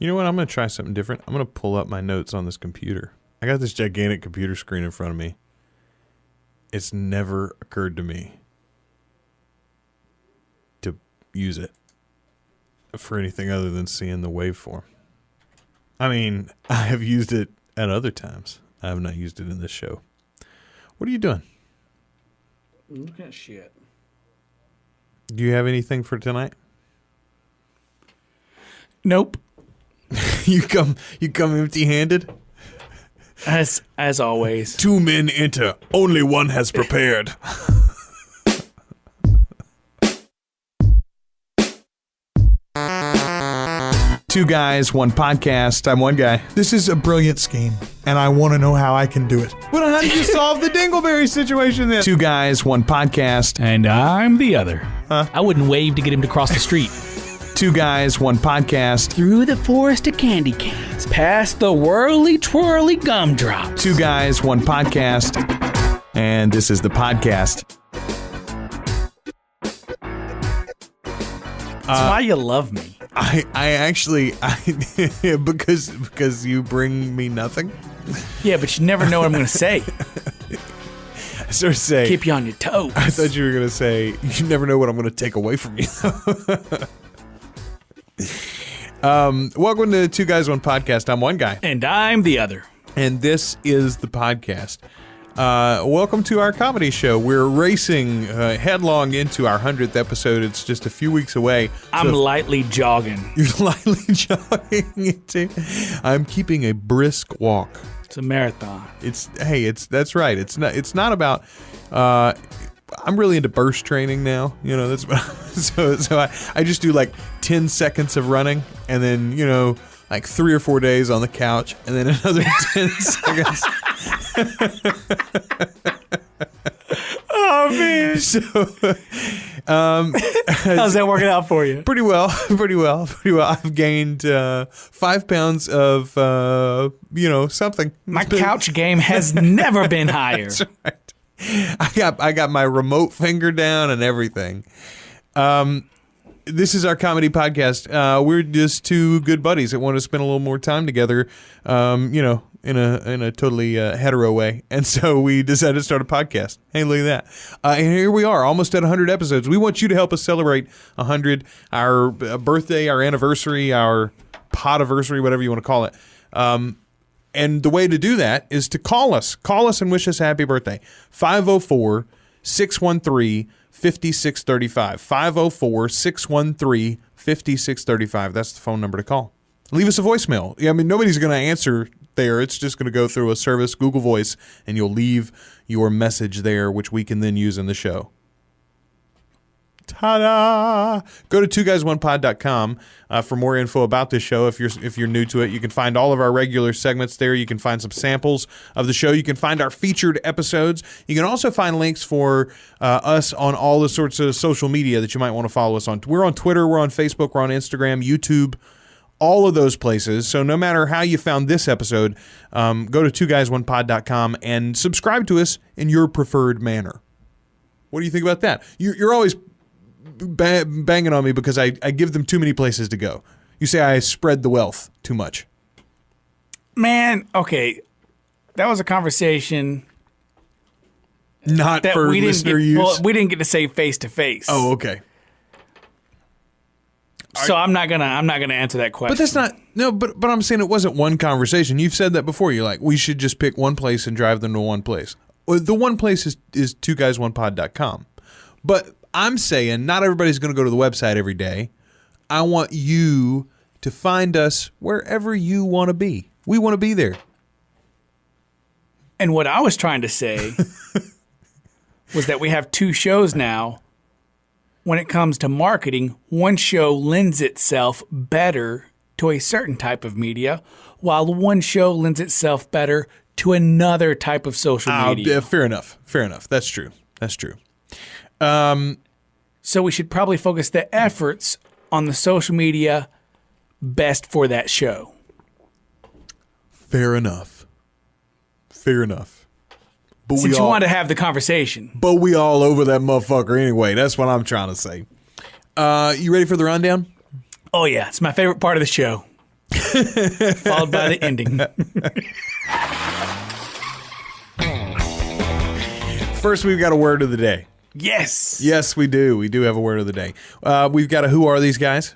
You know what? I'm going to try something different. I'm going to pull up my notes on this computer. I got this gigantic computer screen in front of me. It's never occurred to me to use it for anything other than seeing the waveform. I mean, I have used it at other times. I have not used it in this show. What are you doing? I'm looking at shit. Do you have anything for tonight? Nope. You come empty-handed? As always. 2 men enter. Only one has prepared. Two guys, one podcast. I'm one guy. This is a brilliant scheme, and I want to know how I can do it. Well, how did you solve the Dingleberry situation then? Two guys, one podcast. And I'm the other. Huh? I wouldn't wave to get him to cross the street. Two guys, one podcast. Through the forest of candy canes, past the whirly twirly gumdrops. Two guys, one podcast. And this is the podcast. That's why you love me. I actually because you bring me nothing. Yeah, but you never know what I'm going to say. I sort of say keep you on your toes. I thought you were going to say you never know what I'm going to take away from you. Welcome to Two Guys One Podcast. I'm one guy, and I'm the other, and this is the podcast. Welcome to our comedy show. We're racing headlong into our 100th episode. It's just a few weeks away. I'm lightly jogging. You're lightly jogging too. I'm keeping a brisk walk. It's a marathon. That's right. It's not about. I'm really into burst training now. You know, that's what, so I just do like 10 seconds of running, and then like 3 or 4 days on the couch, and then another 10 seconds. Oh man! So, how's that working out for you? Pretty well. I've gained 5 pounds of something. My couch game has never been higher. That's right. I got my remote finger down and everything. This is our comedy podcast. We're just two good buddies that want to spend a little more time together, in a totally hetero way. And so we decided to start a podcast. Hey, look at that. And here we are, almost at 100 episodes. We want you to help us celebrate 100, our birthday, our anniversary, our podiversary, whatever you want to call it. And the way to do that is to call us. Call us and wish us a happy birthday. 504-613-5635. 504-613-5635. That's the phone number to call. Leave us a voicemail. I mean, nobody's going to answer there. It's just going to go through a service, Google Voice, and you'll leave your message there, which we can then use in the show. Ta-da! Go to twoguysonepod.com for more info about this show. If you're new to it, you can find all of our regular segments there. You can find some samples of the show. You can find our featured episodes. You can also find links for us on all the sorts of social media that you might want to follow us on. We're on Twitter, we're on Facebook, we're on Instagram, YouTube, all of those places. So no matter how you found this episode, go to twoguysonepod.com and subscribe to us in your preferred manner. What do you think about that? You're always banging on me because I give them too many places to go. You say I spread the wealth too much. Man, okay. That was a conversation not that for listener use. Well, we didn't get to say face to face. Oh, okay. So I'm not gonna answer that question. But that's not but I'm saying it wasn't one conversation. You've said that before. You're like, we should just pick one place and drive them to one place. Well, the one place is twoguysonepod.com. But I'm saying not everybody's going to go to the website every day. I want you to find us wherever you want to be. We want to be there. And what I was trying to say was that we have two shows now. When it comes to marketing, one show lends itself better to a certain type of media, while one show lends itself better to another type of social media. Fair enough. That's true. So we should probably focus the efforts on the social media best for that show. Fair enough. But Since you want to have the conversation. But we all over that motherfucker anyway. That's what I'm trying to say. You ready for the rundown? Oh, yeah. It's my favorite part of the show. followed by the ending. First, we've got a word of the day. Yes. Yes, we do. We do have a word of the day. We've got a Who Are These Guys?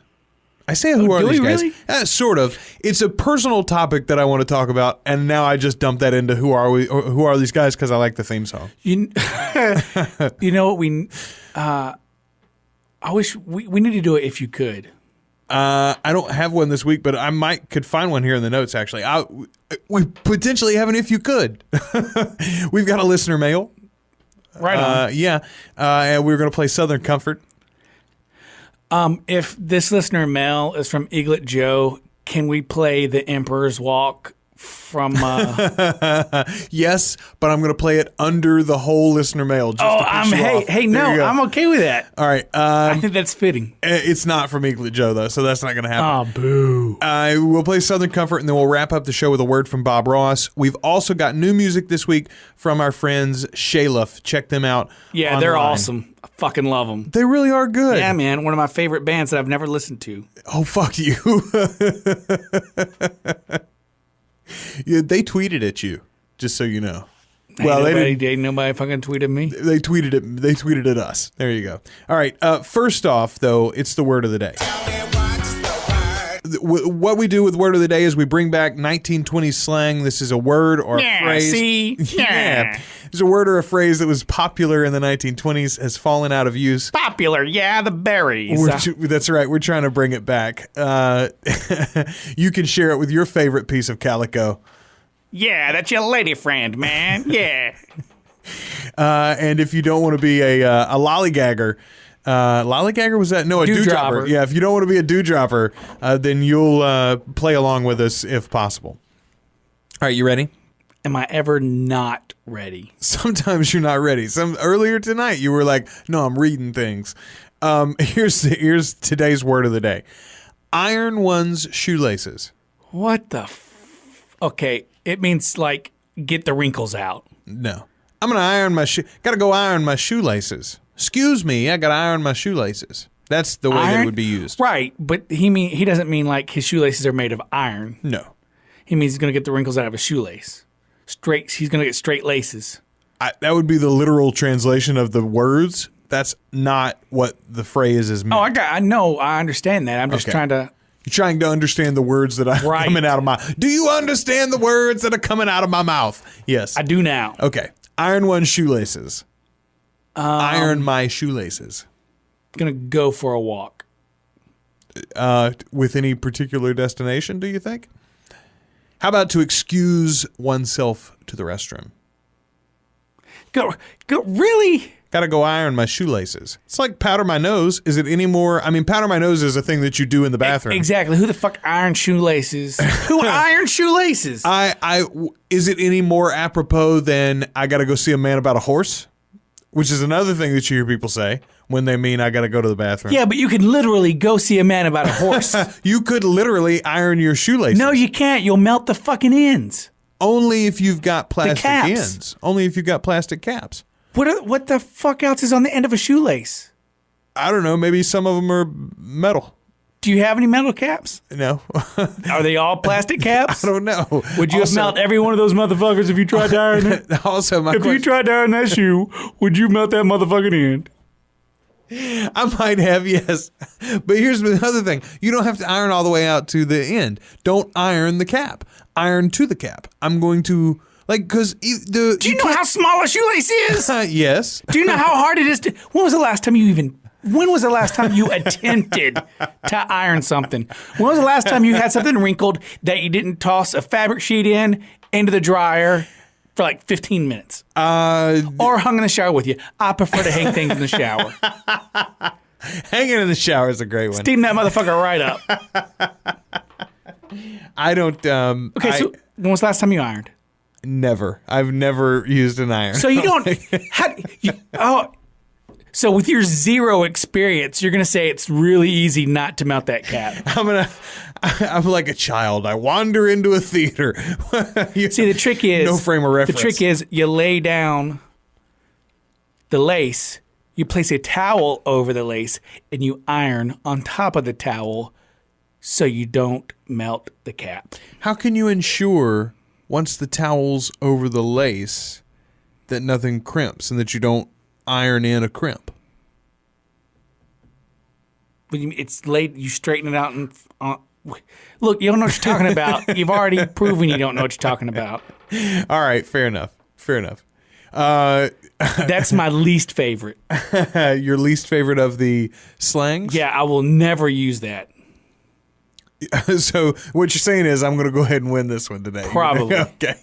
I say who are do these we guys? really? Sort of. It's a personal topic that I want to talk about, and now I just dump that into who are these guys because I like the theme song. You know what I wish we need to do it if you could. I don't have one this week, but I could find one here in the notes. Actually, we potentially have an if you could. We've got a listener mail. Right on. And we're going to play Southern Comfort. If this listener mail is from Eaglet Joe, can we play The Emperor's Walk from... Yes, but I'm going to play it under the whole listener mail. Just to piss you off. Hey, no, I'm okay with that. All right. I think that's fitting. It's not from Eaglet Joe, though, so that's not going to happen. Oh, boo. We'll play Southern Comfort, and then we'll wrap up the show with a word from Bob Ross. We've also got new music this week from our friends Shayluff. Check them out. Yeah, online. they're awesome. I fucking love them. They really are good. Yeah, man. One of my favorite bands that I've never listened to. Oh, fuck you. Yeah, they tweeted at you, just so you know. Nobody fucking tweeted me. They tweeted at us. There you go. All right. First off, though, it's the word of the day. What we do with word of the day is we bring back 1920s slang. This is a word or a phrase. See? Yeah. It's a word or a phrase that was popular in the 1920s, has fallen out of use. Popular, yeah, the berries. That's right. We're trying to bring it back. You can share it with your favorite piece of calico. Yeah, that's your lady friend, man. Yeah. And if you don't want to be a lollygagger, lollygagger was that? No, a dewdropper. Yeah, if you don't want to be a dewdropper, then you'll play along with us if possible. All right, you ready? Am I ever not ready? Sometimes you're not ready. Earlier tonight you were like, "No, I'm reading things." Here's today's word of the day: iron one's shoelaces. What the? Okay, it means like get the wrinkles out. No, I'm gonna iron my Gotta go iron my shoelaces. Excuse me, I gotta iron my shoelaces. That's the way that it would be used. Right, but he doesn't mean like his shoelaces are made of iron. No, he means he's gonna get the wrinkles out of his shoelace. He's gonna get straight laces. That would be the literal translation of the words. That's not what the phrase is meant. Oh, I know. I understand that. I'm just trying to. You're trying to understand the words that are coming out of my... Do you understand the words that are coming out of my mouth? Yes. I do now. Okay. Iron one's shoelaces. Iron my shoelaces. Gonna go for a walk. With any particular destination, do you think? How about to excuse oneself to the restroom? Go. Really? Gotta go iron my shoelaces. It's like powder my nose. Is it any more? I mean, powder my nose is a thing that you do in the bathroom. Exactly. Who the fuck irons shoelaces? Who irons shoelaces? Is it any more apropos than I gotta go see a man about a horse? Which is another thing that you hear people say when they mean I gotta go to the bathroom. Yeah, but you can literally go see a man about a horse. You could literally iron your shoelaces. No, you can't. You'll melt the fucking ends. Only if you've got plastic caps. ends. Only if you've got plastic caps. What the fuck else is on the end of a shoelace? I don't know. Maybe some of them are metal. Do you have any metal caps? No. Are they all plastic caps? I don't know. Would you have melted every one of those motherfuckers if you tried to iron it? If you tried to iron that shoe, would you melt that motherfucking end? I might have, yes. But here's the other thing. You don't have to iron all the way out to the end. Don't iron the cap. Iron to the cap. I'm going to, because Do you know how small a shoelace is? Yes. Do you know how hard it is to... When was the last time you attempted to iron something? When was the last time you had something wrinkled that you didn't toss a fabric sheet into the dryer for like 15 minutes? Or hung in the shower with you? I prefer to hang things in the shower. Hanging in the shower is a great one. Steam that motherfucker right up. I don't... Okay, so when was the last time you ironed? Never. I've never used an iron. So you don't... So with your zero experience, you're going to say it's really easy not to melt that cap. I'm like a child. I wander into a theater. See, the trick is... No frame of reference. The trick is you lay down the lace, you place a towel over the lace, and you iron on top of the towel so you don't melt the cap. How can you ensure once the towel's over the lace that nothing crimps and that you don't iron in a crimp? It's late. You straighten it out and look. You don't know what you're talking about. You've already proven you don't know what you're talking about. All right, fair enough. That's my least favorite. Your least favorite of the slangs? Yeah, I will never use that. So what you're saying is I'm going to go ahead and win this one today. Probably. Okay.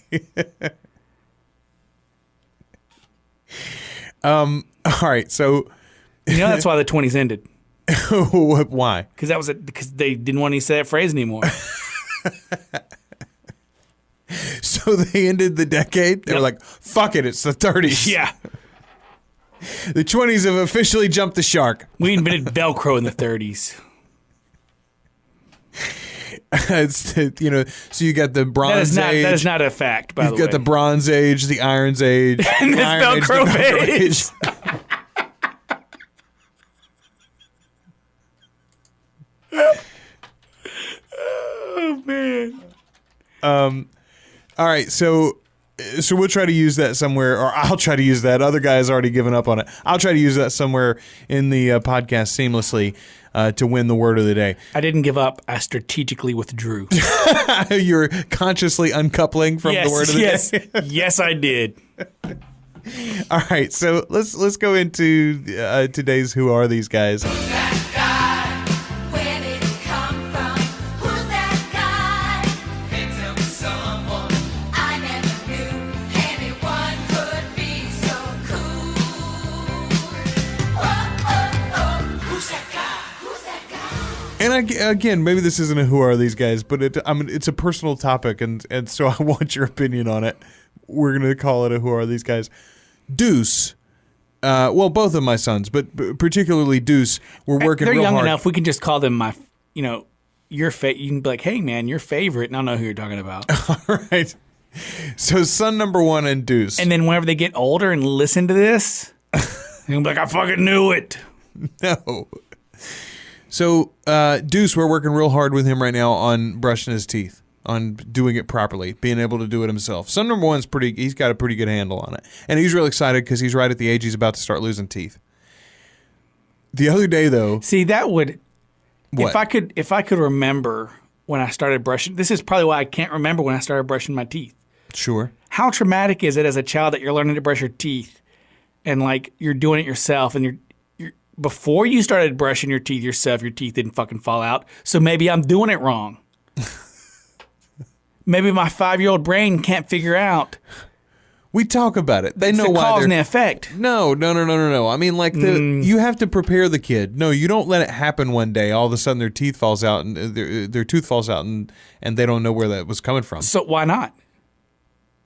All right. So that's why the 20s ended. Why? Because they didn't want to say that phrase anymore. So they ended the decade. They were like, "Fuck it, it's the 30s." Yeah. The 20s have officially jumped the shark. We invented Velcro in the 30s. So you got the Bronze Age. That is not a fact, by the way. You've got the Bronze Age, the Iron's Age, and this Velcro Age. Oh, man. All right, so we'll try to use that somewhere, or I'll try to use that. Other guy's already given up on it. I'll try to use that somewhere in the podcast seamlessly to win the word of the day. I didn't give up. I strategically withdrew. You're consciously uncoupling from the word of the day? Yes, I did. All right, so let's go into today's Who Are These Guys? And again, maybe this isn't a Who Are These Guys, but it's a personal topic, and so I want your opinion on it. We're going to call it a Who Are These Guys? Deuce, well, both of my sons, but particularly Deuce, were working real hard. They're young enough, we can just call them you can be like, hey, man, your favorite, and I'll know who you're talking about. All right. So son number one and Deuce. And then whenever they get older and listen to this, they'll be like, I fucking knew it. No. So, Deuce, we're working real hard with him right now on brushing his teeth, on doing it properly, being able to do it himself. Son number one's he's got a pretty good handle on it. And he's real excited because he's right at the age he's about to start losing teeth. The other day, though. See, that would, what? if I could remember when I started brushing, this is probably why I can't remember when I started brushing my teeth. Sure. How traumatic is it as a child that you're learning to brush your teeth and like you're doing it yourself and you're before you started brushing your teeth yourself, your teeth didn't fucking fall out. So maybe I'm doing it wrong. Maybe my 5-year-old brain can't figure out. We talk about it. They know the why cause and the effect. No. I mean, like you have to prepare the kid. No, you don't let it happen one day. All of a sudden, their teeth falls out and their tooth falls out, and they don't know where that was coming from. So why not?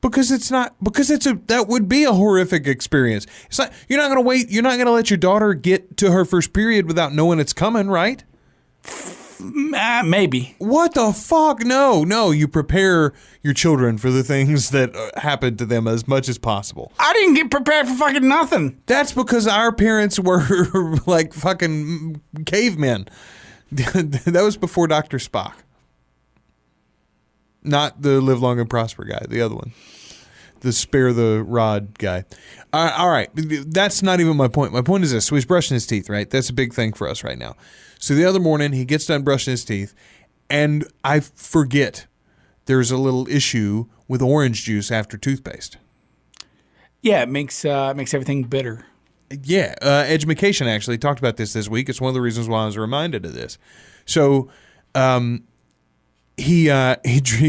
Because that would be a horrific experience. It's not, you're not going to wait. You're not going to let your daughter get to her first period without knowing it's coming, right? Maybe. What the fuck? No. You prepare your children for the things that happen to them as much as possible. I didn't get prepared for fucking nothing. That's because our parents were like fucking cavemen. That was before Dr. Spock. Not the live long and prosper guy, the other one. The spare the rod guy. All right. That's not even my point. My point is this. So he's brushing his teeth, right? That's a big thing for us right now. So the other morning, he gets done brushing his teeth, and I forget there's a little issue with orange juice after toothpaste. Yeah, it makes everything bitter. Yeah. Edumacation actually talked about this week. It's one of the reasons why I was reminded of this. So, he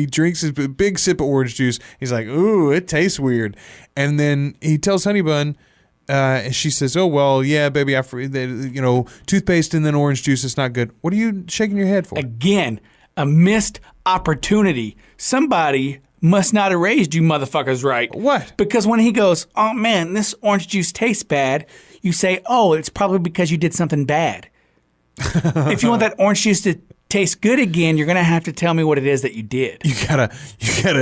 drinks his big sip of orange juice. He's like, ooh, it tastes weird. And then he tells Honey Bun, and she says, oh, well, yeah, baby, toothpaste and then orange juice, it's not good. What are you shaking your head for? Again, a missed opportunity. Somebody must not have raised you motherfuckers right. What? Because when he goes, oh, man, this orange juice tastes bad, you say, oh, it's probably because you did something bad. If you want that orange juice to taste good again, you're gonna have to tell me what it is that you did. You gotta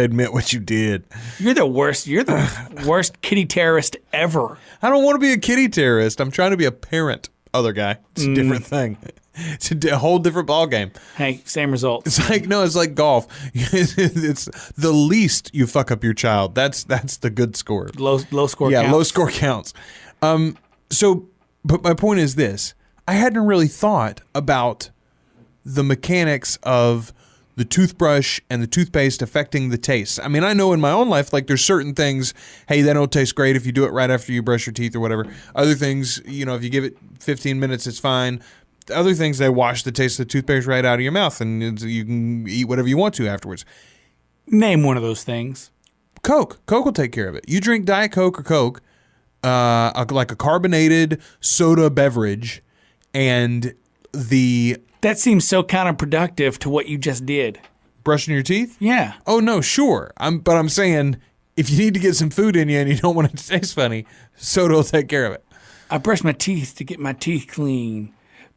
admit what you did. You're the worst kitty terrorist ever. I don't want to be a kitty terrorist. I'm trying to be a parent. Other guy. It's a different thing. It's a whole different ball game. Hey, same result. It's like golf. It's the least you fuck up your child. That's the good score. Low score Yeah, counts. low score counts. But my point is this. I hadn't really thought about the mechanics of the toothbrush and the toothpaste affecting the taste. I mean, I know in my own life, like there's certain things, hey, they don't taste great if you do it right after you brush your teeth or whatever. Other things, if you give it 15 minutes, it's fine. Other things, they wash the taste of the toothpaste right out of your mouth and you can eat whatever you want to afterwards. Name one of those things. Coke. Coke will take care of it. You drink Diet Coke or Coke, like a carbonated soda beverage, and That seems so counterproductive to what you just did. brushing your teeth? Yeah. Oh, no, sure. But I'm saying if you need to get some food in you and you don't want it to taste funny, soda will take care of it. I brushed my teeth to get my teeth clean,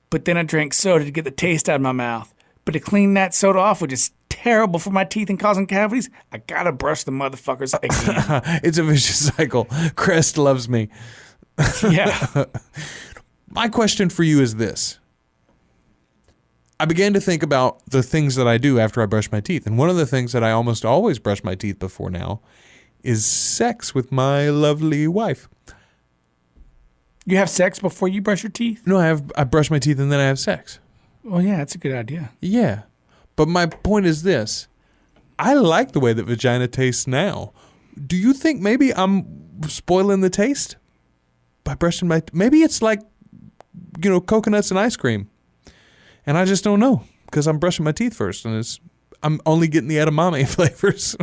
but then I drank soda to get the taste out of my mouth. But to clean that soda off, which is terrible for my teeth and causing cavities, I gotta brush the motherfuckers again. It's a vicious cycle. Crest loves me. Yeah. My question for you is this. I began to think about the things that I do after I brush my teeth. And one of the things that I almost always brush my teeth before now is sex with my lovely wife. You have sex before you brush your teeth? No, I brush my teeth and then I have sex. Well, yeah, that's a good idea. Yeah. But my point is this. I like the way that vagina tastes now. Do you think maybe I'm spoiling the taste by brushing my... Maybe it's like, coconuts and ice cream. And I just don't know because I'm brushing my teeth first and I'm only getting the edamame flavors.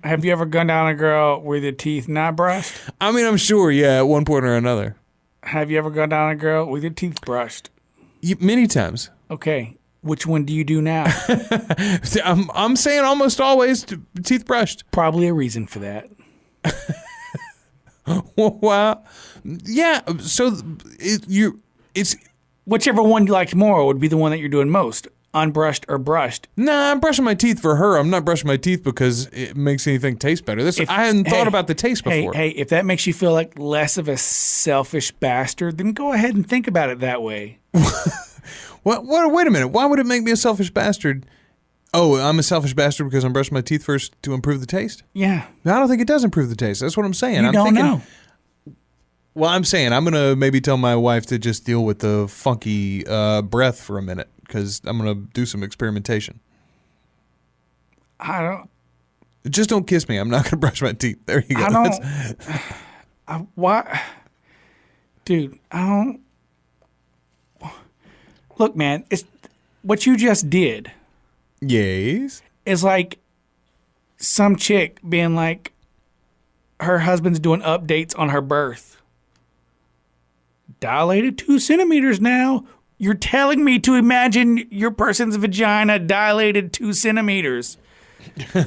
Have you ever gone down a girl with your teeth not brushed? I mean, I'm sure, yeah, at one point or another. Have you ever gone down a girl with your teeth brushed? Many times. Okay. Which one do you do now? I'm saying almost always teeth brushed. Probably a reason for that. Wow. Yeah, so it's... Whichever one you liked more would be the one that you're doing most, unbrushed or brushed. Nah, I'm brushing my teeth for her. I'm not brushing my teeth because it makes anything taste better. I hadn't thought about the taste before. Hey, if that makes you feel like less of a selfish bastard, then go ahead and think about it that way. What? Wait a minute. Why would it make me a selfish bastard? Oh, I'm a selfish bastard because I'm brushing my teeth first to improve the taste? Yeah. No, I don't think it does improve the taste. That's what I'm saying. You don't know. Well, I'm saying I'm going to maybe tell my wife to just deal with the funky breath for a minute because I'm going to do some experimentation. I don't. Just don't kiss me. I'm not going to brush my teeth. There you go. What? Dude, I don't. Look, man, it's what you just did Yes. is like some chick being like, her husband's doing updates on her birth. Dilated 2 centimeters now. You're telling me to imagine your person's vagina dilated 2 centimeters.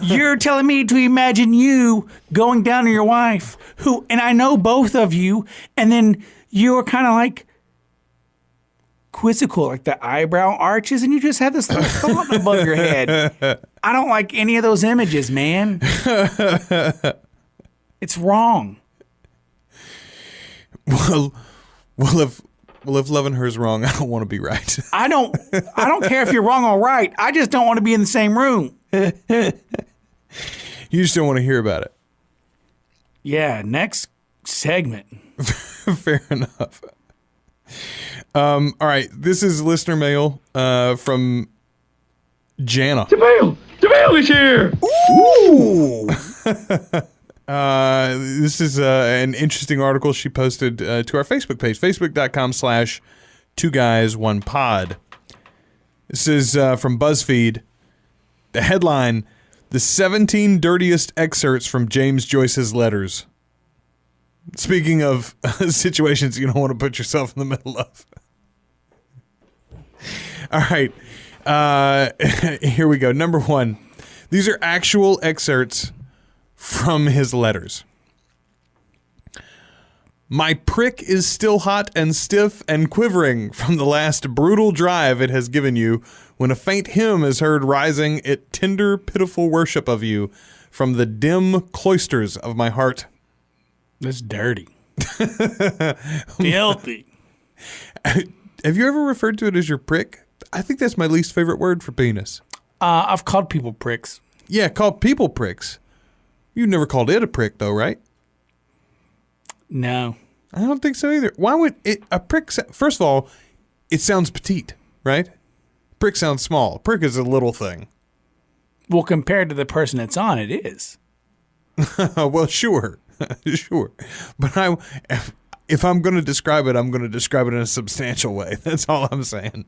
You're telling me to imagine you going down to your wife, and I know both of you, and then you're kind of like quizzical, like the eyebrow arches, and you just have this little thought above your head. I don't like any of those images, man. It's wrong. Well, if loving her is wrong, I don't want to be right. I don't care if you're wrong or right. I just don't want to be in the same room. You just don't want to hear about it. Yeah, next segment. Fair enough. All right, this is listener mail from Jana. JaVale is here! Ooh! This is an interesting article she posted to our Facebook page, facebook.com/2guys1pod. This is from BuzzFeed. The headline, The 17 Dirtiest Excerpts from James Joyce's Letters. Speaking of situations you don't want to put yourself in the middle of. All right. Here we go. Number 1. These are actual excerpts from his letters. My prick is still hot and stiff and quivering from the last brutal drive it has given you when a faint hymn is heard rising at tender, pitiful worship of you from the dim cloisters of my heart. That's dirty. Filthy. Have you ever referred to it as your prick? I think that's my least favorite word for penis. I've called people pricks. Yeah, called people pricks. You've never called it a prick, though, right? No. I don't think so either. Why would it a prick? First of all, it sounds petite, right? Prick sounds small. Prick is a little thing. Well, compared to the person that's on, it is. Well, sure, sure. But if I'm going to describe it, I'm going to describe it in a substantial way. That's all I'm saying.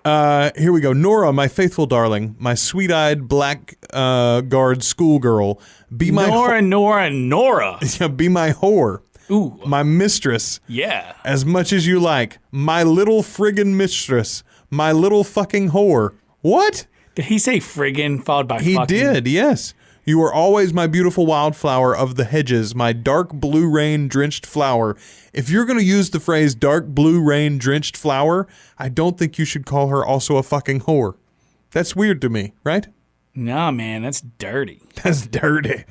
Here we go. Nora, my faithful darling, my sweet-eyed blackguard schoolgirl, be my Nora. Yeah, be my whore. Ooh. My mistress. Yeah. As much as you like. My little friggin' mistress. My little fucking whore. What? Did he say friggin' followed by He fucking? did, yes. You are always my beautiful wildflower of the hedges, my dark blue rain-drenched flower. If you're going to use the phrase dark blue rain-drenched flower, I don't think you should call her also a fucking whore. That's weird to me, right? Nah, man, that's dirty. That's dirty.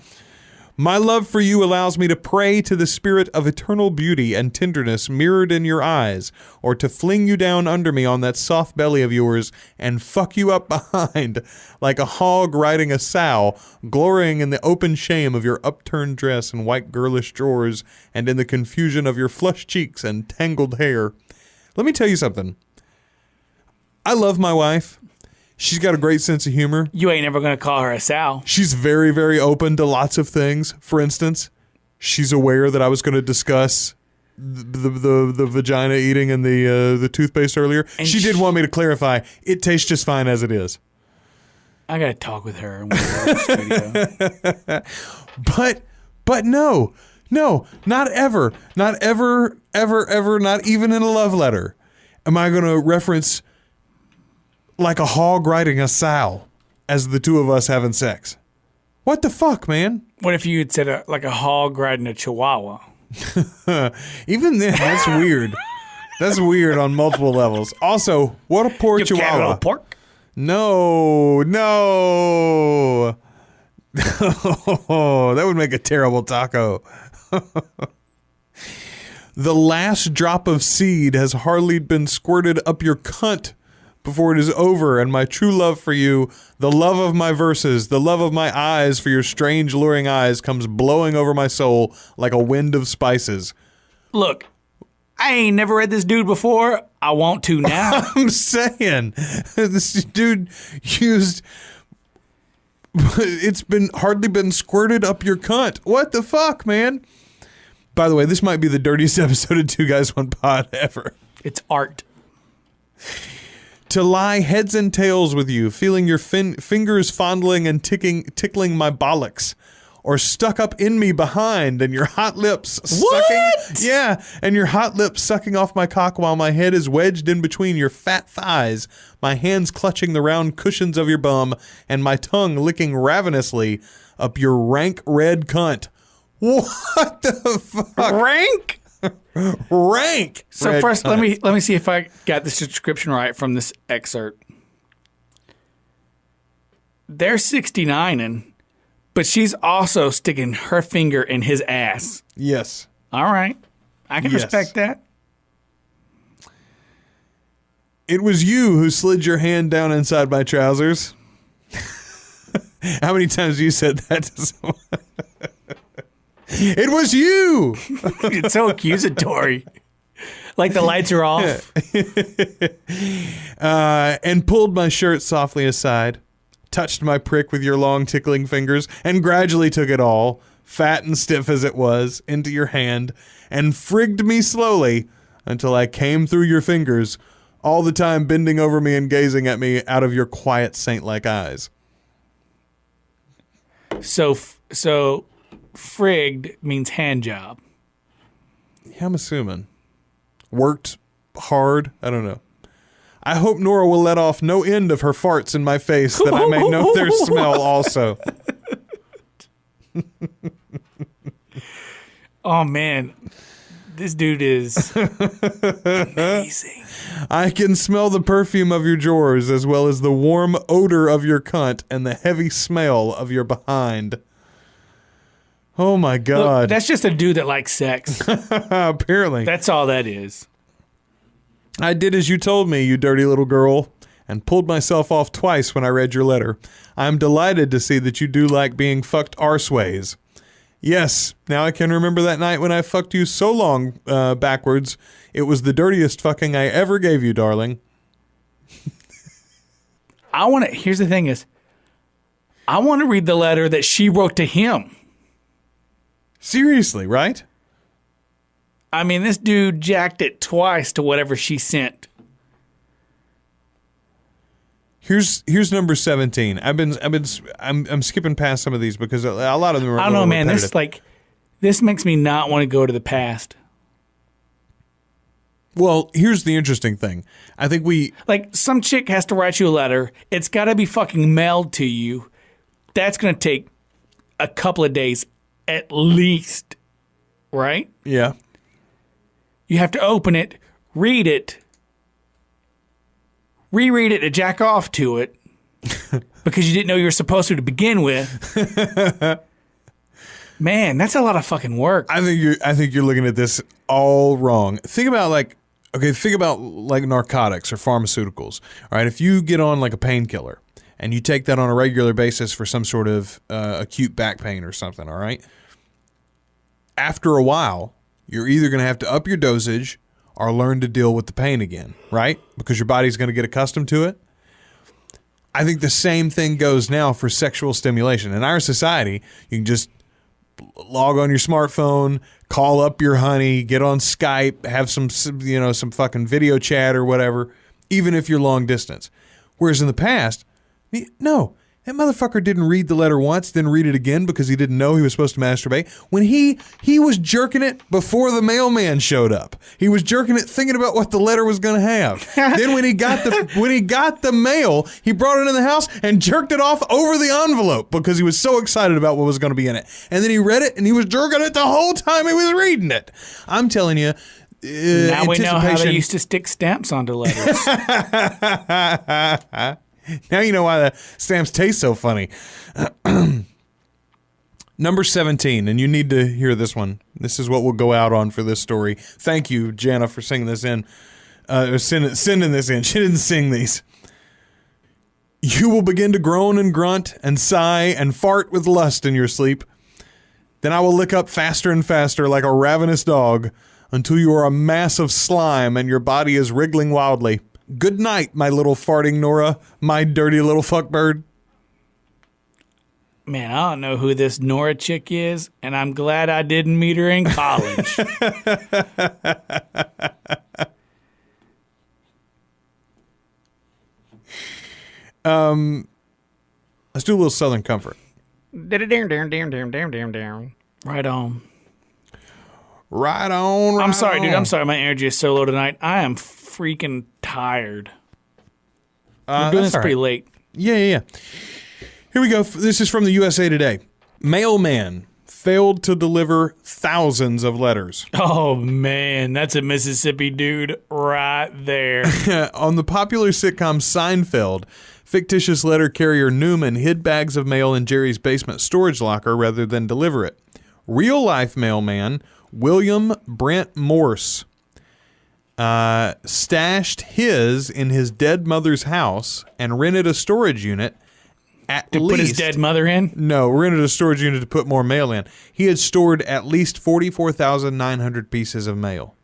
My love for you allows me to pray to the spirit of eternal beauty and tenderness mirrored in your eyes, or to fling you down under me on that soft belly of yours and fuck you up behind like a hog riding a sow, glorying in the open shame of your upturned dress and white girlish drawers and in the confusion of your flushed cheeks and tangled hair. Let me tell you something. I love my wife. She's got a great sense of humor. You ain't never gonna call her a sow. She's very, very open to lots of things. For instance, she's aware that I was going to discuss the vagina eating and the toothpaste earlier. And she did want me to clarify. It tastes just fine as it is. I gotta talk with her when we're in the studio. But no, not ever, ever, not even in a love letter, am I going to reference like a hog riding a sow as the two of us having sex. What the fuck, man? What if you had said like a hog riding a chihuahua? Even then, that's weird. That's weird on multiple levels. Also, what a poor You chihuahua. cattle pork? No. That would make a terrible taco. The last drop of seed has hardly been squirted up your cunt before it is over, and my true love for you, the love of my verses, the love of my eyes for your strange luring eyes comes blowing over my soul like a wind of spices. Look, I ain't never read this dude before. I want to now. I'm saying, this dude used, it's been hardly been squirted up your cunt. What the fuck, man? By the way, this might be the dirtiest episode of Two Guys One Pod ever. It's art. To lie heads and tails with you, feeling your fingers fondling and tickling my bollocks, or stuck up in me behind, and your hot lips sucking. Yeah, and your hot lips sucking off my cock while my head is wedged in between your fat thighs, my hands clutching the round cushions of your bum, and my tongue licking ravenously up your rank red cunt. What the fuck? Rank? Rank. So red first, cunt. let me see if I got this description right from this excerpt. They're 69ing, but she's also sticking her finger in his ass. Yes. All right. I can Yes. respect that. It was you who slid your hand down inside my trousers. How many times have you said that to someone? It was you. It's so accusatory. Like the lights are off. And pulled my shirt softly aside, touched my prick with your long tickling fingers, and gradually took it all, fat and stiff as it was, into your hand, and frigged me slowly until I came through your fingers, all the time bending over me and gazing at me out of your quiet saint-like eyes. So frigged means hand job. Yeah, I'm assuming. Worked hard? I don't know. I hope Nora will let off no end of her farts in my face that I may know their smell also. Oh, man. This dude is amazing. I can smell the perfume of your drawers as well as the warm odor of your cunt and the heavy smell of your behind. Oh my God. Look, that's just a dude that likes sex. Apparently. That's all that is. I did as you told me, you dirty little girl, and pulled myself off twice when I read your letter. I am delighted to see that you do like being fucked arseways. Yes, now I can remember that night when I fucked you so long backwards. It was the dirtiest fucking I ever gave you, darling. Here's the thing is, I want to read the letter that she wrote to him. Seriously, right? I mean, this dude jacked it twice to whatever she sent. Here's number 17. I'm skipping past some of these because a lot of them are. I don't know, man. This makes me not want to go to the past. Well, here's the interesting thing. I think some chick has to write you a letter. It's got to be fucking mailed to you. That's going to take a couple of days at least, right? Yeah. You have to open it, read it, reread it to jack off to it because you didn't know you were supposed to begin with. Man, that's a lot of fucking work. I think you're looking at this all wrong. Think about like narcotics or pharmaceuticals. All right, if you get on like a painkiller and you take that on a regular basis for some sort of acute back pain or something, all right? After a while, you're either going to have to up your dosage or learn to deal with the pain again, right? Because your body's going to get accustomed to it. I think the same thing goes now for sexual stimulation. In our society, you can just log on your smartphone, call up your honey, get on Skype, have some fucking video chat or whatever, even if you're long distance. Whereas in the past, no, that motherfucker didn't read the letter once, then read it again because he didn't know he was supposed to masturbate. When he was jerking it before the mailman showed up. He was jerking it thinking about what the letter was going to have. Then when he got the mail, he brought it in the house and jerked it off over the envelope because he was so excited about what was going to be in it. And then he read it and he was jerking it the whole time he was reading it. I'm telling you. Now we know how they used to stick stamps onto letters. Now you know why the stamps taste so funny. Number 17, and you need to hear this one. This is what we'll go out on for this story. Thank you, Jana, for singing this in. Sending this in. She didn't sing these. You will begin to groan and grunt and sigh and fart with lust in your sleep. Then I will lick up faster and faster like a ravenous dog until you are a mass of slime and your body is wriggling wildly. Good night, my little farting Nora, my dirty little fuckbird. Man, I don't know who this Nora chick is, and I'm glad I didn't meet her in college. Let's do a little Southern Comfort. Right on. Right on. I'm sorry, dude. I'm sorry. My energy is so low tonight. I am freaking tired. We're doing this pretty late. Yeah. Here we go. This is from the USA Today. Mailman failed to deliver thousands of letters. Oh, man. That's a Mississippi dude right there. On the popular sitcom Seinfeld, fictitious letter carrier Newman hid bags of mail in Jerry's basement storage locker rather than deliver it. Real-life mailman William Brent Morse stashed his in his dead mother's house and rented a storage unit to put his dead mother in? No, rented a storage unit to put more mail in. He had stored at least 44,900 pieces of mail.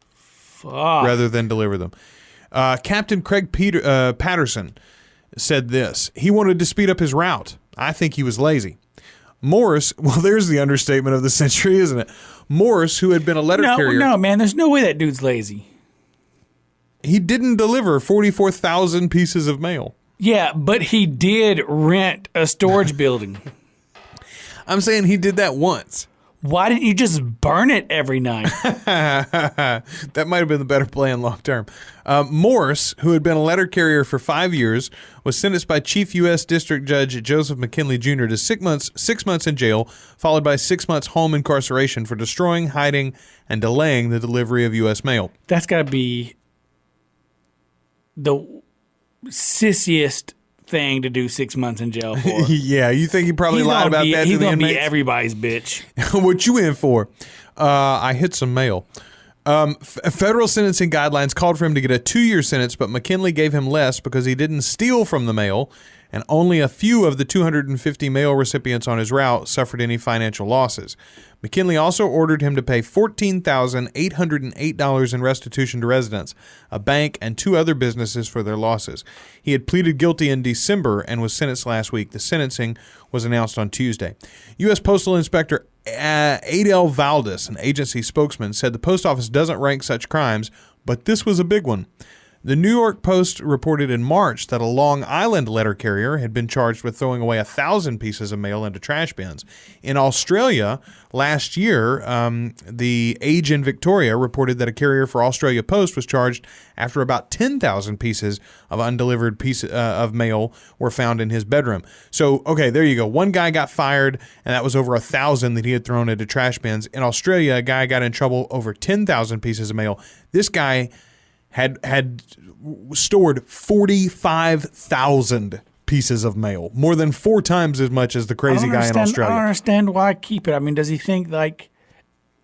Fuck. Rather than deliver them. Captain Craig Patterson said this. He wanted to speed up his route. I think he was lazy. Morris, well, there's the understatement of the century, isn't it? Morris, who had been a letter carrier. No, man, there's no way that dude's lazy. He didn't deliver 44,000 pieces of mail. Yeah, but he did rent a storage building. I'm saying he did that once. Why didn't you just burn it every night? That might have been the better plan long term. Morse, who had been a letter carrier for 5 years, was sentenced by Chief U.S. District Judge Joseph McKinley Jr. to 6 months in jail, followed by 6 months home incarceration for destroying, hiding, and delaying the delivery of U.S. mail. That's got to be the sissiest thing to do 6 months in jail for. Yeah, you think he probably lied about that to the inmates? He's going to be everybody's bitch. What you in for? I hit some mail. Federal sentencing guidelines called for him to get a 2-year sentence, but McKinley gave him less because he didn't steal from the mail, and only a few of the 250 mail recipients on his route suffered any financial losses. McKinley also ordered him to pay $14,808 in restitution to residents, a bank, and 2 other businesses for their losses. He had pleaded guilty in December and was sentenced last week. The sentencing was announced on Tuesday. U.S. Postal Inspector Adel Valdez, an agency spokesman, said the post office doesn't rank such crimes, but this was a big one. The New York Post reported in March that a Long Island letter carrier had been charged with throwing away 1,000 pieces of mail into trash bins. In Australia, last year, the Age in Victoria reported that a carrier for Australia Post was charged after about 10,000 pieces of undelivered of mail were found in his bedroom. So, okay, there you go. One guy got fired, and that was over 1,000 that he had thrown into trash bins. In Australia, a guy got in trouble over 10,000 pieces of mail. This guy had stored 45,000 pieces of mail, more than 4 times as much as the crazy guy in Australia. I don't understand why keep it. I mean, does he think like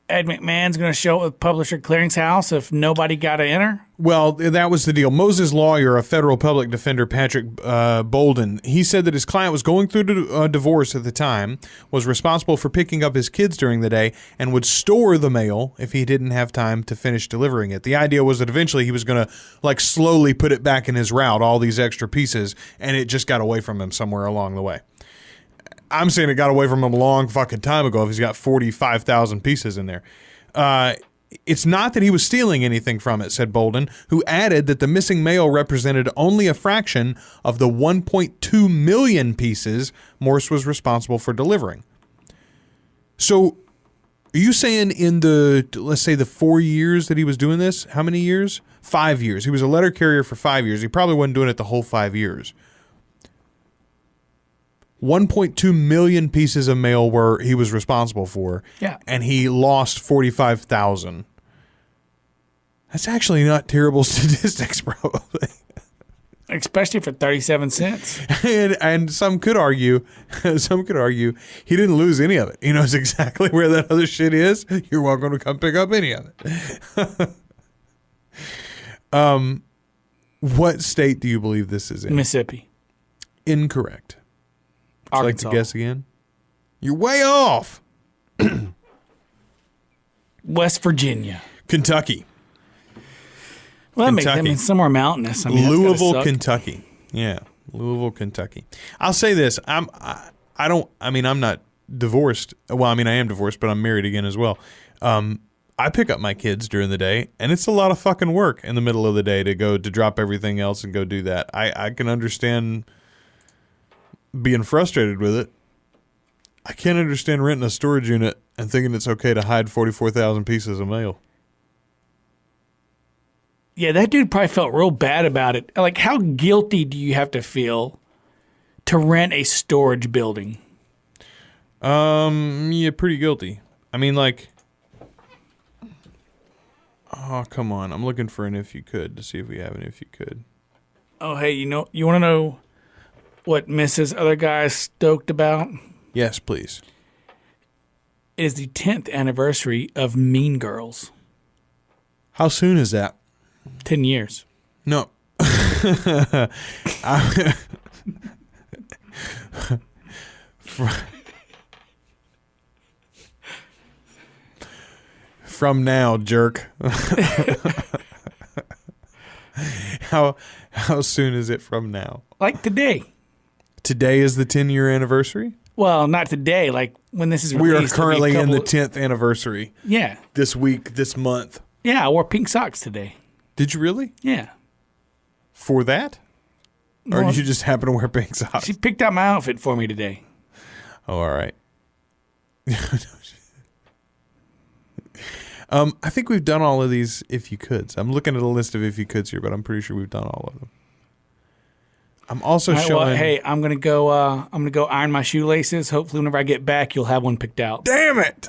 Ed McMahon's going to show up at Publisher Clearinghouse if nobody got to enter? Well, that was the deal. Moses' lawyer, a federal public defender, Patrick Bolden, he said that his client was going through a divorce at the time, was responsible for picking up his kids during the day, and would store the mail if he didn't have time to finish delivering it. The idea was that eventually he was going to like slowly put it back in his route, all these extra pieces, and it just got away from him somewhere along the way. I'm saying it got away from him a long fucking time ago if he's got 45,000 pieces in there. It's not that he was stealing anything from it, said Bolden, who added that the missing mail represented only a fraction of the 1.2 million pieces Morse was responsible for delivering. So are you saying in the, let's say the 4 years that he was doing this, how many years? 5 years. He was a letter carrier for 5 years. He probably wasn't doing it the whole 5 years. 1.2 million pieces of mail he was responsible for. Yeah. And he lost 45,000. That's actually not terrible statistics, probably. Especially for 37 cents. And some could argue he didn't lose any of it. He knows exactly where that other shit is. You're welcome to come pick up any of it. What state do you believe this is in? Mississippi. Incorrect. Would you like Arkansas. to guess again? You're way off. West Virginia. Kentucky. Well, that Kentucky. makes somewhere mountainous. I mean, that's gotta Louisville, suck. Kentucky. Yeah, Louisville, Kentucky. I'll say this: I'm not divorced. Well, I mean, I am divorced, but I'm married again as well. I pick up my kids during the day, and it's a lot of fucking work in the middle of the day to drop everything else and go do that. I can understand being frustrated with it. I can't understand renting a storage unit and thinking it's okay to hide 44,000 pieces of mail. Yeah, that dude probably felt real bad about it. Like, how guilty do you have to feel to rent a storage building? Yeah, pretty guilty. I mean, like, oh, come on. I'm looking for an if you could to see if we have an if you could. Oh, hey, you want to know what Mrs. Other Guy is stoked about? Yes, please. It is the 10th anniversary of Mean Girls. How soon is that? 10 years. No. From now, jerk. How soon is it from now? Like today. Today is the 10-year anniversary? Well, not today. Like when this is We released. are currently in the couple- 10th anniversary. Yeah. This week, this month. Yeah, I wore pink socks today. Did you really? Yeah. For that? Or Well, did you just happen to wear pink socks? She picked out my outfit for me today. Oh, all right. I think we've done all of these if you coulds. I'm looking at a list of if you coulds here, but I'm pretty sure we've done all of them. I'm also All right, showing. well, hey, I'm gonna go iron my shoelaces. Hopefully, whenever I get back, you'll have one picked out. Damn it!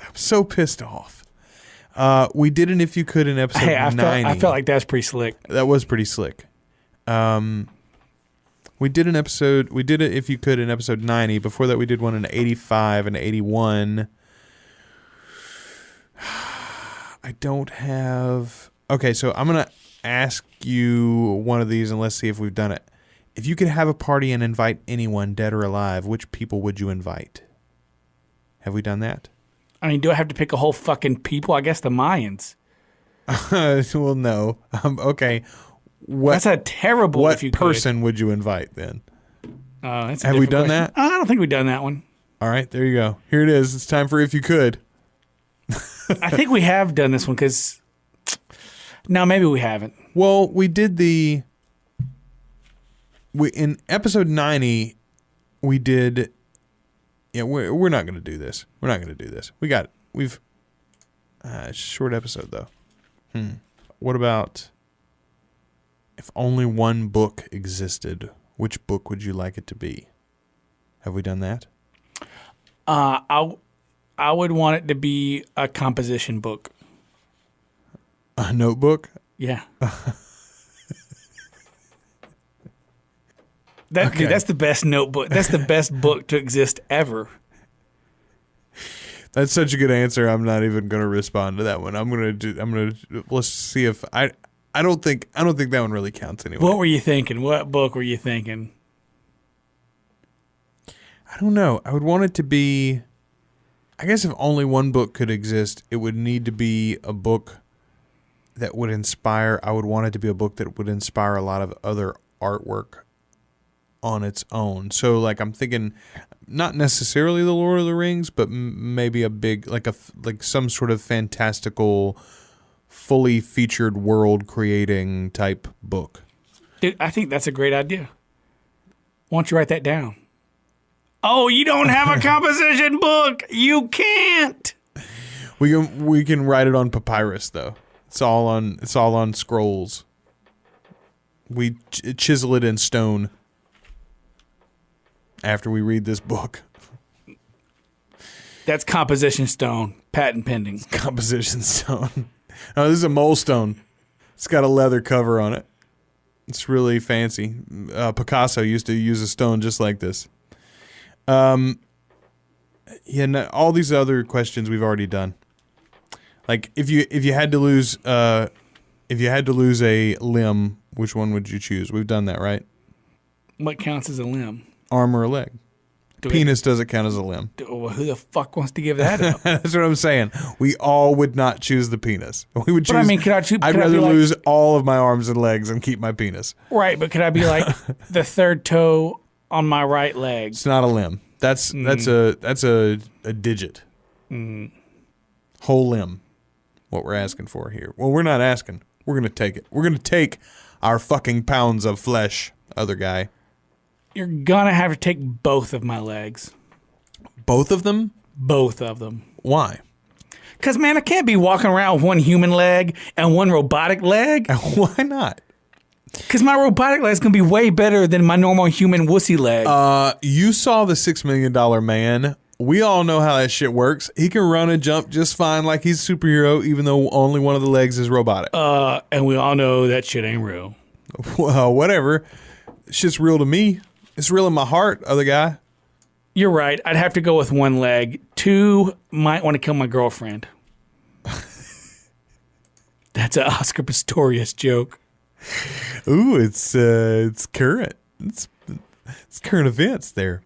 I'm so pissed off. We did an if you could in episode Hey, 90. I felt like that's pretty slick. That was pretty slick. We did an if you could in episode 90. Before that, we did one in 85 and 81. I don't have... Okay, so I'm going to ask you one of these and let's see if we've done it. If you could have a party and invite anyone, dead or alive, which people would you invite? Have we done that? I mean, do I have to pick a whole fucking people? I guess the Mayans. Well, no. Okay. That's a terrible... What if you person would you invite then? Have we done that? I don't think we've done that one. All right, there you go. Here it is. It's time for If You Could. I think we have done this one because... No, maybe we haven't. Well, we did in episode 90, we did... Yeah, we're not going to do this. We're not going to do this. We've... short episode, though. What about... If only one book existed, which book would you like it to be? Have we done that? I would want it to be a composition book. A notebook? Yeah. Okay. Dude, that's the best notebook. That's the best book to exist ever. That's such a good answer. I'm not even going to respond to that one. Let's see if I don't think that one really counts anyway. What were you thinking? What book were you thinking? I don't know. I would want it to be, I guess if only one book could exist, it would need to be a book that would inspire. I would want it to be a book that would inspire a lot of other artwork on its own. So like I'm thinking not necessarily the Lord of the Rings, but maybe a big, like some sort of fantastical, fully featured world creating type book. Dude, I think that's a great idea. Why don't you write that down? Oh, you don't have a composition book. You can't. We can write it on papyrus though. It's all on scrolls. We chisel it in stone after we read this book. That's composition stone, patent pending. Composition stone. Oh, this is a mole stone. It's got a leather cover on it. It's really fancy. Picasso used to use a stone just like this. All these other questions we've already done. Like if you had to lose a limb, which one would you choose? We've done that, right? What counts as a limb? Arm or a leg. Penis doesn't count as a limb. Well, who the fuck wants to give that up? That's what I'm saying. We all would not choose the penis. We would choose. But I mean, I'd rather lose all of my arms and legs and keep my penis. Right, but could I be like the third toe on my right leg? It's not a limb. That's a digit. Whole limb. What we're asking for here. Well, we're not asking. We're gonna take it. We're gonna take our fucking pounds of flesh, other guy. You're gonna have to take both of my legs. Both of them? Both of them. Why? Because, man, I can't be walking around with one human leg and one robotic leg. Why not? Because my robotic leg is going to be way better than my normal human wussy leg. You saw the $6 Million Man. We all know how that shit works. He can run and jump just fine like he's a superhero, even though only one of the legs is robotic. And we all know that shit ain't real. Well, whatever. Shit's real to me. It's real in my heart, other guy. You're right. I'd have to go with one leg. Two, might want to kill my girlfriend. That's an Oscar Pistorius joke. Ooh, it's current. It's current events there.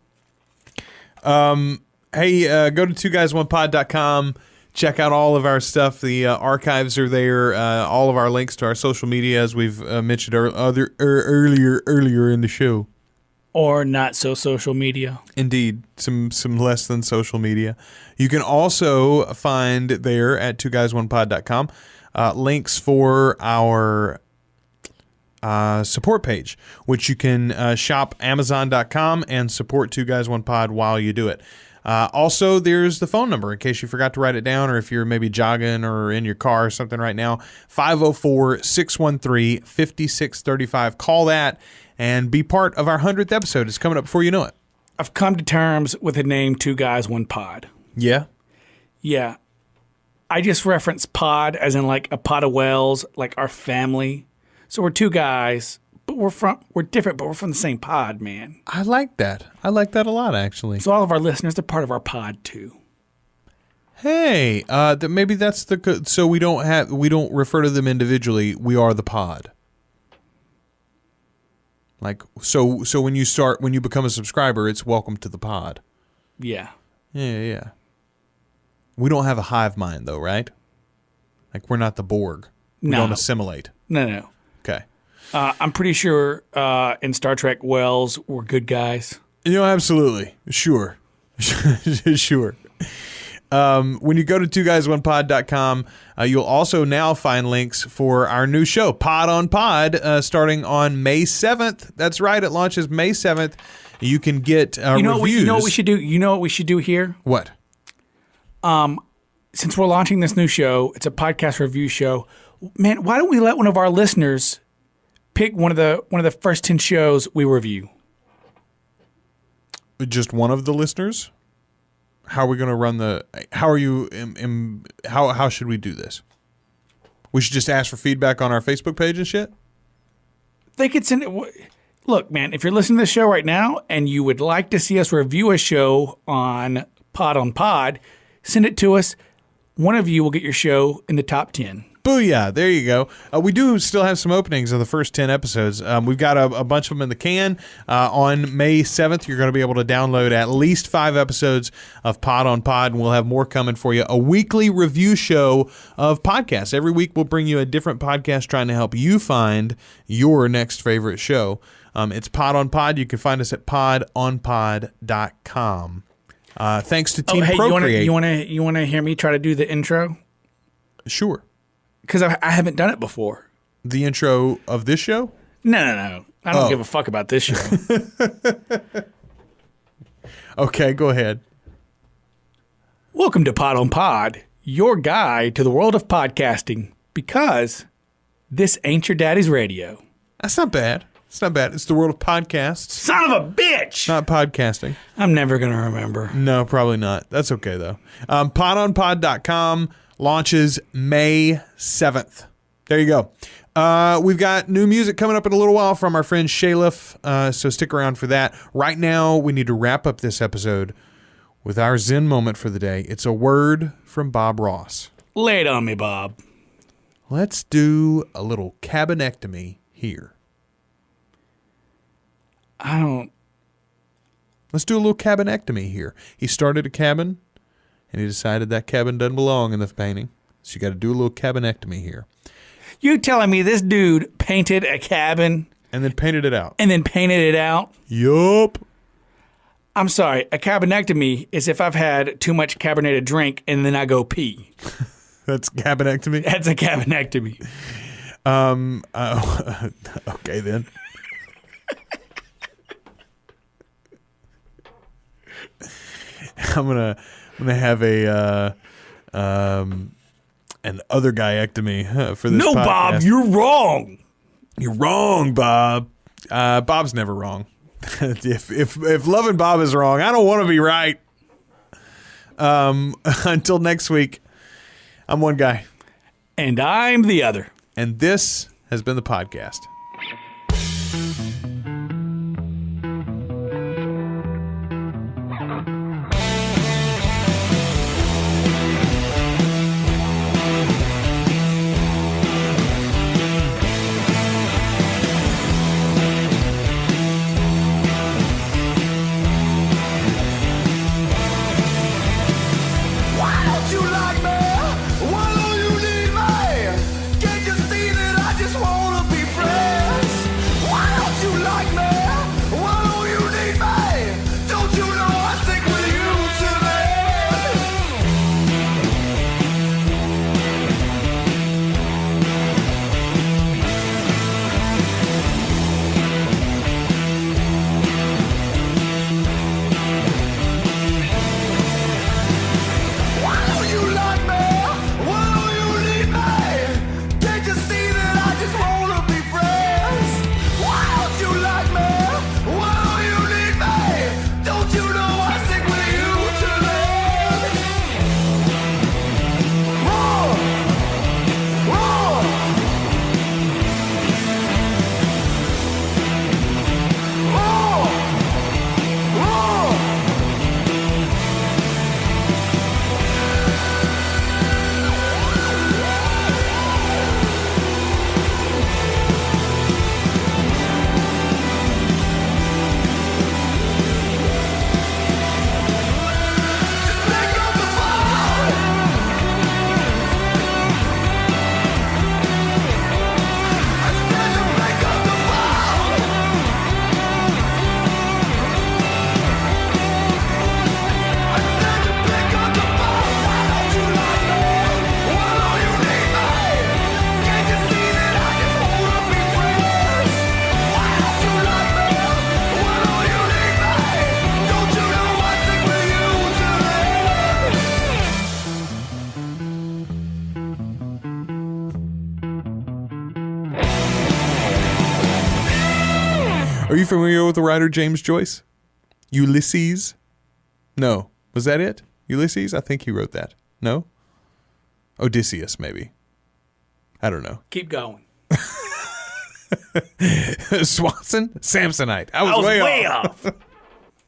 Hey, go to twoguysonepod.com. Check out all of our stuff. The archives are there. All of our links to our social media, as we've mentioned earlier in the show. Or not so social media. Indeed, some less than social media. You can also find there at twoguysonepod.com links for our support page, which you can shop Amazon.com and support Two Guys One Pod while you do it. Also, there's the phone number in case you forgot to write it down, or if you're maybe jogging or in your car or something right now. 504-613-5635. Call that and be part of our 100th episode. It's coming up before you know it. I've come to terms with the name Two Guys One Pod. Yeah? Yeah. I just reference pod as in like a pot of whales, like our family. So we're two guys, but we're different, but we're from the same pod, man. I like that. I like that a lot, actually. So all of our listeners, they're part of our pod too. Hey, maybe that's so we don't refer to them individually. We are the pod. Like so when you become a subscriber, it's welcome to the pod. Yeah. Yeah. We don't have a hive mind though, right? Like we're not the Borg. We don't assimilate. No. Okay. I'm pretty sure in Star Trek, Wells were good guys. Absolutely. Sure. Sure. When you go to twoguysonepod.com, you'll also now find links for our new show, Pod on Pod, starting on May 7th. That's right. It launches May 7th. You can get reviews. You know what we should do? You know what we should do here? What? Since we're launching this new show, it's a podcast review show. Man, why don't we let one of our listeners pick one of the first 10 shows we review? Just one of the listeners? How are we going to run how are you, how should we do this? We should just ask for feedback on our Facebook page and shit? They could send it. Look, man, if you're listening to this show right now and you would like to see us review a show on Pod, send it to us. One of you will get your show in the top 10. Booyah. There you go. We do still have some openings of the first 10 episodes. We've got a bunch of them in the can. On May 7th, you're going to be able to download at least 5 episodes of Pod on Pod, and we'll have more coming for you. A weekly review show of podcasts. Every week, we'll bring you a different podcast trying to help you find your next favorite show. It's Pod on Pod. You can find us at podonpod.com. Thanks to Team Procreate. You want to hear me try to do the intro? Sure. Because I haven't done it before. The intro of this show? No. I don't give a fuck about this show. Okay, go ahead. Welcome to Pod on Pod, your guide to the world of podcasting. Because this ain't your daddy's radio. That's not bad. It's not bad. It's the world of podcasts. Son of a bitch! Not podcasting. I'm never going to remember. No, probably not. That's okay, though. Podonpod.com launches May 7th. There you go. We've got new music coming up in a little while from our friend Shalif, so stick around for that. Right now, we need to wrap up this episode with our Zen moment for the day. It's a word from Bob Ross. Lay it on me, Bob. Let's do a little cabinectomy here. Let's do a little cabinectomy here. He started a cabin, and he decided that cabin doesn't belong in the painting. So you got to do a little cabinectomy here. You telling me this dude painted a cabin And then painted it out. Yup. I'm sorry. A cabinectomy is if I've had too much carbonated drink and then I go pee. That's cabinectomy? That's a cabinectomy. Okay, then. I'm gonna have an other guyectomy for this. No, podcast. Bob, you're wrong. You're wrong, Bob. Bob's never wrong. if loving Bob is wrong, I don't want to be right. Until next week, I'm one guy. And I'm the other. And this has been the podcast. Why don't you leave me? Can't you see that I just wanna be friends? Are you familiar with the writer James Joyce? Ulysses? No. Was that it? Ulysses? I think he wrote that. No? Odysseus, maybe. I don't know. Keep going. Swanson? Samsonite. I was way off.